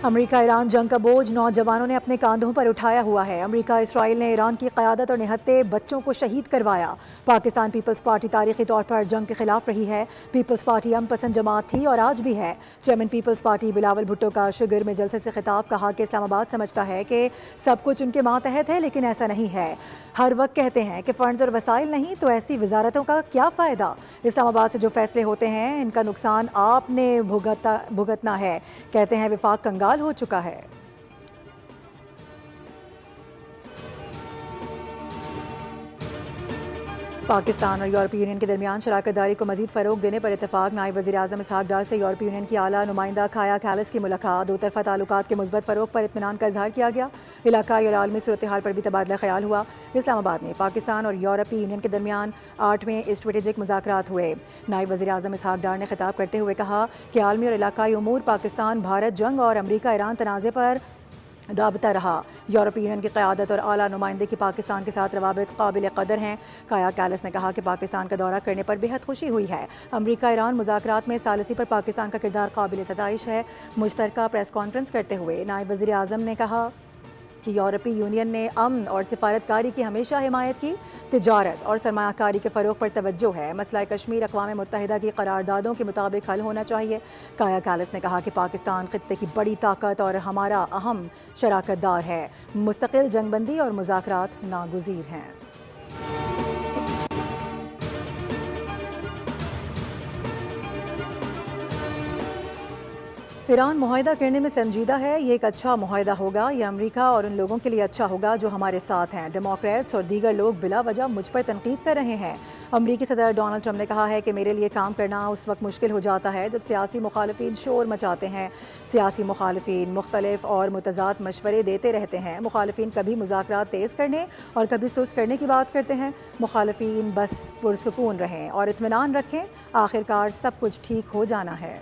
America Iran जंग का बोझ नौजवानों ने अपने कांधों पर उठाया हुआ है। अमेरिका इसराइल ने ईरान की क़यादत और निहत्ते बच्चों को शहीद करवाया। पाकिस्तान पीपल्स पार्टी तारीखी तौर पर जंग के खिलाफ रही है। पीपल्स पार्टी अम पसंद जमात थी और आज भी है। चेयरमैन पीपल्स पार्टी बिलावल भुट्टो का शिगर में जलसे से खिताब, कहा कि इस्लामाबाद समझता है कि सब कुछ उनके मातहत है, लेकिन ऐसा नहीं है। हर वक्त कहते हैं कि फ़ंड्स और वसाइल नहीं तो ऐसी वजारतों का क्या फ़ायदा। इस्लामाबाद से जो फैसले होते हैं इनका नुकसान आपने भुगतना है। कहते हैं विफाक कंगाल हो चुका है। पाकिस्तान और यूरोपीय यूनियन के दरमियान शराकतदारी को मजीद फ़रोग देने पर इतफाक। नायब वज़ीर आज़म इसहाक डार से यूरोपीय यूनियन की आला नुमाइंदा काया कैलिस की मुलाकात। दो तरफ़ा ताल्लुकात के मुस्बत फ़रोग पर इत्मीनान का इजहार किया गया। इलाकाई और आलमी सूरत हाल पर भी तबादला ख्याल हुआ। इस्लामाबाद में पाकिस्तान और यूरोपीय यूनियन के दरमियान 8वें स्ट्रेटेजिक मुज़ाकरात हुए। नायब वज़ीर आज़म इसहाक डार ने खिताब करते हुए कहा कि आलमी और इलाकाई उमूर, पाकिस्तान भारत जंग और अमरीका ईरान तनाज़े पर राबता रहा। यूरोपीय यूनियन की क़यादत और आला नुमाइंदे की पाकिस्तान के साथ रवाबित काबिल कदर हैं। काया कैलिस ने कहा कि पाकिस्तान का दौरा करने पर बेहद खुशी हुई है। अमरीका ईरान मुज़ाकरात में सालिसी पर पाकिस्तान का किरदार काबिल सताइश है। मुश्तरका प्रेस कॉन्फ्रेंस करते हुए नायब वज़ीर आज़म ने कहा कि यूरोपीय यूनियन ने अमन और सिफारतकारी की हमेशा हिमायत की। तिजारत और सरमायाकारी के फ़रोग पर तवज्जो है। मसला कश्मीर अक़वाम मुत्तहिदा की करारदादों के मुताबिक हल होना चाहिए। काया कैलिस ने कहा कि पाकिस्तान खित्ते की बड़ी ताकत और हमारा अहम शराकतदार है। मुस्तकिल जंगबंदी और मुज़ाकरात नागुज़ीर हैं। ईरान मुआहिदा करने में संजीदा है। ये एक अच्छा मुआहिदा होगा। ये अमेरिका और उन लोगों के लिए अच्छा होगा जो हमारे साथ हैं। डेमोक्रेट्स और दीगर लोग बिला वजह मुझ पर तनकीद कर रहे हैं। अमरीकी सदर डोनाल्ड ट्रंप ने कहा है कि मेरे लिए काम करना उस वक्त मुश्किल हो जाता है जब सियासी मुखालिफिन शोर मचाते हैं। सियासी मुखालिफिन मुख्तलिफ और मुतज़ाद मशवरे देते रहते हैं। मुखालिफिन कभी मुज़ाकरात तेज़ करने और कभी सुस्त करने की बात करते हैं। मुखालिफिन बस पुरसुकून रहें और इत्मीनान रखें, आखिरकार सब कुछ ठीक हो जाना है।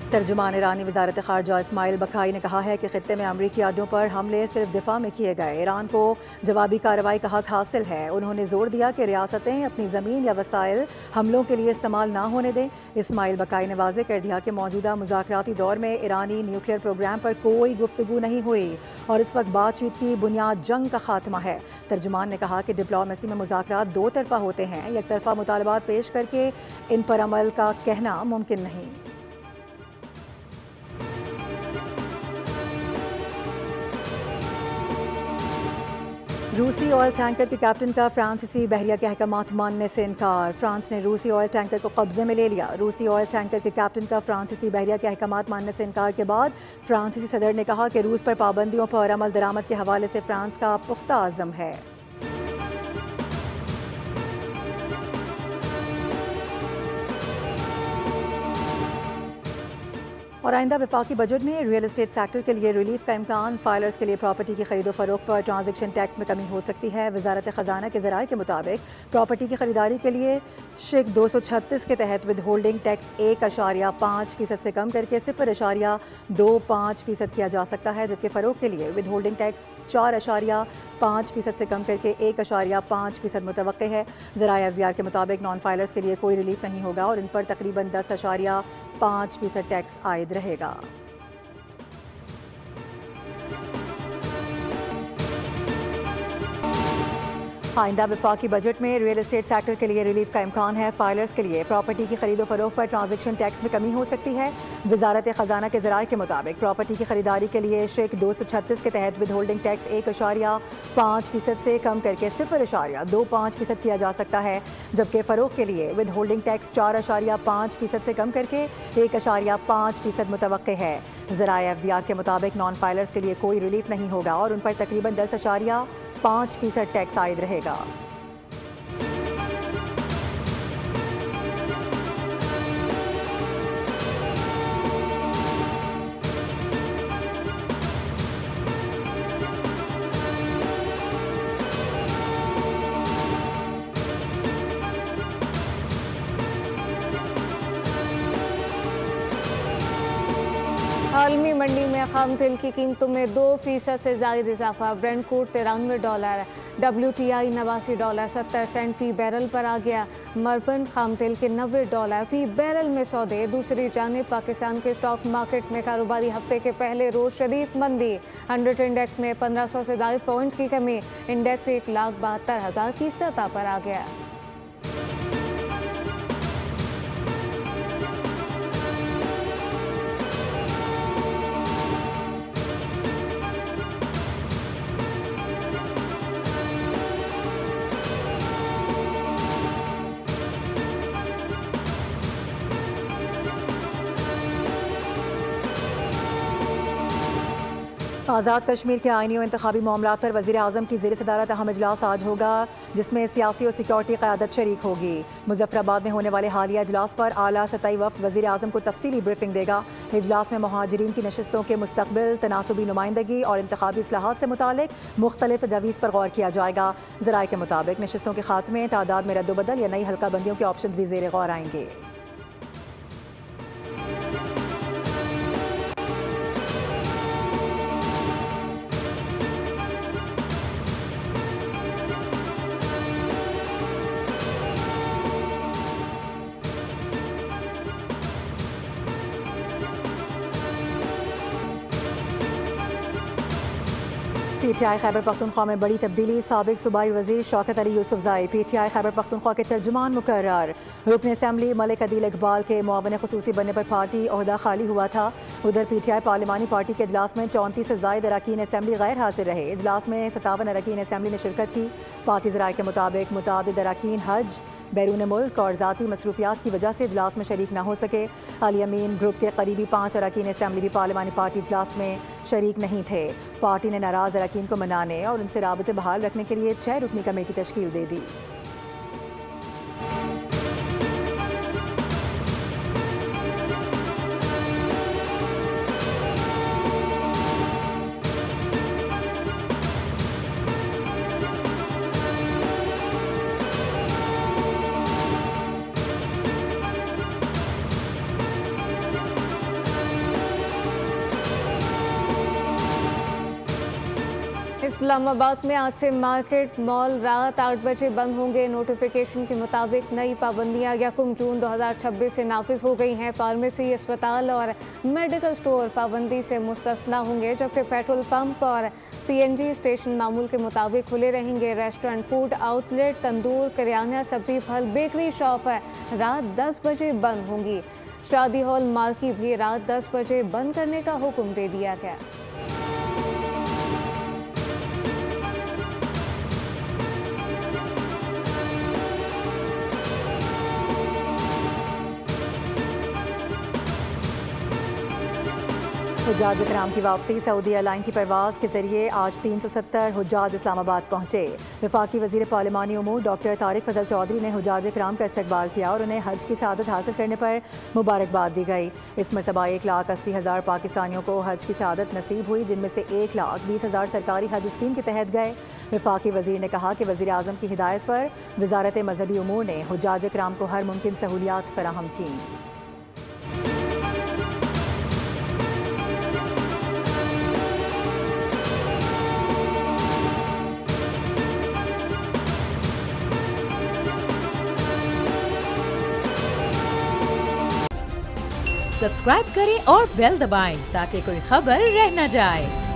तर्जुमान ईरानी वज़ारत ख़ारजा इस्माइल बकाई ने कहा है कि ख़ित्ते में अमरीकी अड्डों पर हमले सिर्फ दिफा में किए गए। ईरान को जवाबी कार्रवाई का हक हासिल है। उन्होंने जोर दिया कि रियासतें अपनी ज़मीन या वसाइल हमलों के लिए इस्तेमाल ना होने दें। इस्माइल बकाई ने वाज़ेह कर दिया कि मौजूदा मुज़ाकराती दौर में ईरानी न्यूक्लियर प्रोग्राम पर कोई गुफ्तगू नहीं हुई और इस वक्त बातचीत की बुनियाद जंग का खात्मा है। तर्जुमान ने कहा कि डिप्लोमेसी में मुज़ाकरात दो तरफ़ा होते हैं। एक तरफ़ा मुतालबात पेश करके इन पर अमल का कहना मुमकिन नहीं। रूसी ऑयल टैंकर के कैप्टन का फ्रांसीसी बहरिया के अहकामात मानने से इनकार। फ्रांस ने रूसी ऑयल टैंकर को कब्जे में ले लिया। रूसी ऑयल टैंकर के कैप्टन का फ्रांसीसी बहरिया के अहकामात मानने से इनकार के बाद फ्रांसीसी सदर ने कहा कि रूस पर पाबंदियों पर अमल दरामद के हवाले से फ्रांस का पुख्ता आज़म है। और आइंदा वफाकी बजट में रियल एस्टेट सेक्टर के लिए रिलीफ का इम्कान। फाइलर्स के लिए प्रॉपर्टी की खरीदो फरोख्त पर ट्रांजेक्शन टैक्स में कमी हो सकती है। वजारत ख़जाना के ज़राए के मुताबिक प्रॉपर्टी की खरीदारी के लिए शिक 236 के तहत विद होल्डिंग टैक्स 1.5% से कम करके 0.25% किया जा सकता है, जबकि फ़रोख्त के लिए विद होल्डिंग टैक्स 4.5% से कम करके 1.5% मुतवक्के है। ज़राए एफबीआर के मुताबिक नॉन फाइलर्स के लिए कोई रिलीफ नहीं होगा और इन पर तकरीबन 10.5% टैक्स आयद रहेगा। आइंदा वफाकी बजट में रियल एस्टेट सेक्टर के लिए रिलीफ का इम्कान है। फाइलर्स के लिए प्रॉपर्टी की खरीदो फरोख्त पर ट्रांजेक्शन टैक्स में कमी हो सकती है। वजारत ख़जाना के ज़राए के मुताबिक प्रॉपर्टी की खरीदारी के लिए शिक 236 के तहत विद होल्डिंग टैक्स 1.5% से कम करके 0.25% किया जा सकता है, जबकि फ़रोख्त के लिए विद होल्डिंग टैक्स 4.5% से कम करके 1.5% मुतवक्के है। ज़राए एफबीआर के मुताबिक नॉन फाइलर्स के लिए कोई रिलीफ नहीं होगा और उन पर तकरीबन 10.5% टैक्स आयद रहेगा। आलमी मंडी में में खाम तेल की कीमतों में 2% से ज़ायद इजाफा। ब्रेंट क्रूड $93, WTI $89 70 सेंट फी बैरल पर आ गया। मरबन खाम तेल के $90 फी बैरल में सौदे। दूसरी जानिब पाकिस्तान के स्टॉक मार्केट में कारोबारी हफ्ते के पहले रोज शदीद मंदी। 100 इंडेक्स में 1500 से ज़ायद पॉइंट्स की कमी। इंडेक्स 1,72,000 की सतह पर आ गया। आज़ाद कश्मीर के आइनी और इंतखाबी मामलात पर वज़ीर आज़म की ज़ेर सदारत अहम इजलास आज होगा, जिसमें सियासी और सिक्योरिटी क़यादत शरीक होगी। मुज़फ़्फ़राबाद में होने वाले हालिया इजलास पर आला सतही वफ़द वज़ीर आज़म को तफसीली ब्रीफिंग देगा। इजलास में मुहाजिरीन की नशस्तों के मुस्तक़बिल, तनासुबी नुमाइंदगी और इंतखाबी इस्लाहात से मुतालिक मुख्तलिफ तजावीज़ पर गौर किया जाएगा। ज़राए के मुताबिक नशस्तों के खात्मे, तादाद में रद्दोबदल या नई हल्का बंदियों के ऑप्शन भी ज़ेर गौर आएंगे। PTI खैबर पख्तूनख्वा में बड़ी तब्दीली। साबिक सूबाई वज़ीर शौकत अली यूसुफज़ई PTI खैबर पख्तूनख्वा के तर्जुमान मुकर्रर। रुकन असम्बली मलिक अदील इकबाल के मुआविन ख़ुसूसी बनने पर पार्टी ओहदा खाली हुआ था। उधर PTI पार्लिमानी पार्टी के इजलास में 34 से ज़ायद अरकान असम्बली गैर हाजिर रहे। इजलास में 57 अरकान असम्बली ने शिरकत की। पार्टी ज़राए के मुताबिक मुतादिद अरकान हज, बैरून मुल्क और ज़ाती मसरूफियात की वजह से इजलास में शरीक न हो सके। अली अमीन ग्रुप के करीबी 5 अरकान असम्बली भी पार्लिमानी पार्टी इजलास में शरीक नहीं थे। पार्टी ने नाराज़ अरकान को मनाने और उनसे राबते बहाल रखने के लिए 6 रुकनी कमेटी तश्कील दे दी। इस्लामाबाद में आज से मार्केट मॉल रात 8 बजे बंद होंगे। नोटिफिकेशन के मुताबिक नई पाबंदियां 1 जून 2026 से नाफिज हो गई हैं। फार्मेसी, अस्पताल और मेडिकल स्टोर पाबंदी से मुस्तस्ना होंगे, जबकि पेट्रोल पंप और CNG स्टेशन मामूल के मुताबिक खुले रहेंगे। रेस्टोरेंट, फूड आउटलेट, तंदूर, करियाना, सब्जी, फल, बेकरी शॉप रात 10 बजे बंद होंगी। शादी हॉल, मार्की भी रात 10 बजे बंद करने का हुक्म दे दिया गया। हुज्जाज इकराम की वापसी। सऊदी एयरलाइन की परवाज़ के जरिए आज 370 हुज्जाज इस्लामाबाद पहुँचे। वफाकी वज़ीर पार्लिमानी उमूर डॉक्टर तारिक फजल चौधरी ने हुज्जाज इकराम का इस्तकबाल किया और उन्हें हज की सआदत हासिल करने पर मुबारकबाद दी गई। इस मरतबा 1,80,000 पाकिस्तानियों को हज की सआदत नसीब हुई, जिनमें से 1,20,000 सरकारी हज स्कीम के तहत गए। वफाकी वज़ीर ने कहा कि वज़ीर आज़म की हिदायत पर वज़ारत मज़हबी उमूर ने हुज्जाज इकराम को हर मुमकिन सहूलियात फराहम की। सब्सक्राइब करें और बेल दबाएं ताकि कोई खबर रह न जाए।